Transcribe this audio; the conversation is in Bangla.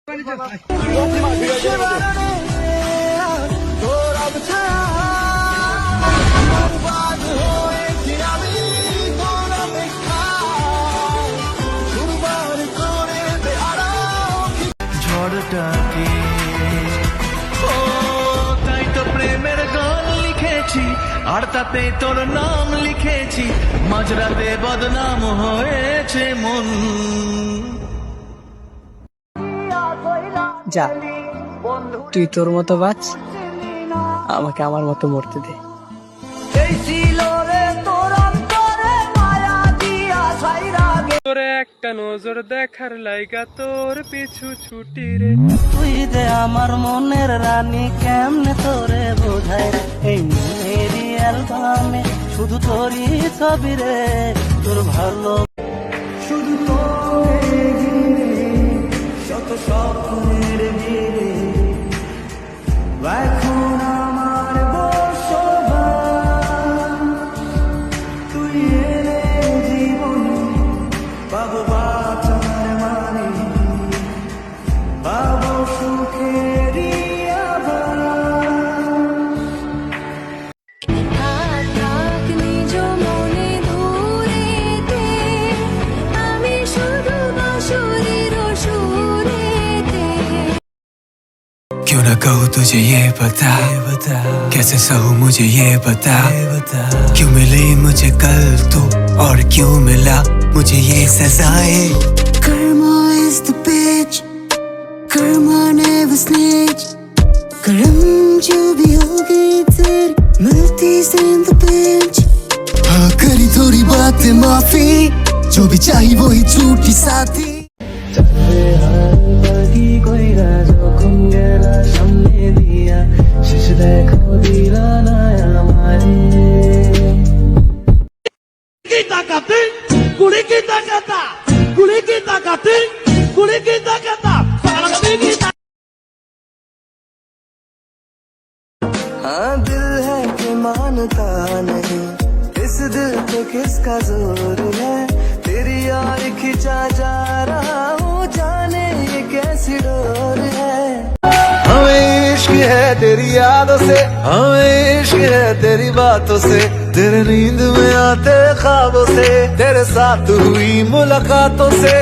ঝড়টাকে তাই তো প্রেমের গান লিখেছি, আর তাতে তোর নাম লিখেছি, মাঝরাতে বদনাম হয়েছে মন। যা, তুই তোর মতো বাঁচ, আমাকে আমার মতো মরতে দে। তোরে একটা নজর দেখার লাইগা তোর পিছু ছুটি রে। তুই দে আমার মনের রানী, কেমনে তোরে বোঝাই রে। এই মনেরই অ্যালবামে শুধু তোরই ছবি রে, তোর ভালো শুধু তোরে ঘিরে, শত স্বপ্নের ভিড়ে এখন আমার বসবাস। তুই এলে জীবনে পাবো বাঁচার মানে, পাবো সুখেরই क्यों ना कहूँ तुझे ये बता, कैसे सहूँ मुझे ये बता, क्यों मिली मुझे कल तू और क्यों मिला मुझे ये सजाएं। Karma is the bitch, karma never snitch, करम जो भी होगी तेरी मिलती in the bench। हाँ करी थोड़ी बातें माफी, जो भी चाहिए वही झूठी साथी। কইরা যখন গেলা সামনে দিয়া, শেষ দেখো দিলা না আমারে। কি তাকাতে গুলি কি তাকাতা, গুলি কি তাকাতে গুলি কি তাকাতা, সালামে কি हाँ दिल है कि मानता नहीं, इस दिल पे किसका जोर है। तेरी यार खिंचा जा रहा हूँ, जाने ये कैसी डोर है। हमें इश्क है तेरी यादों से, हमें इश्क है तेरी बातों से, तेरे नींद में आते ख्वाबों से, तेरे साथ हुई मुलाकातों से।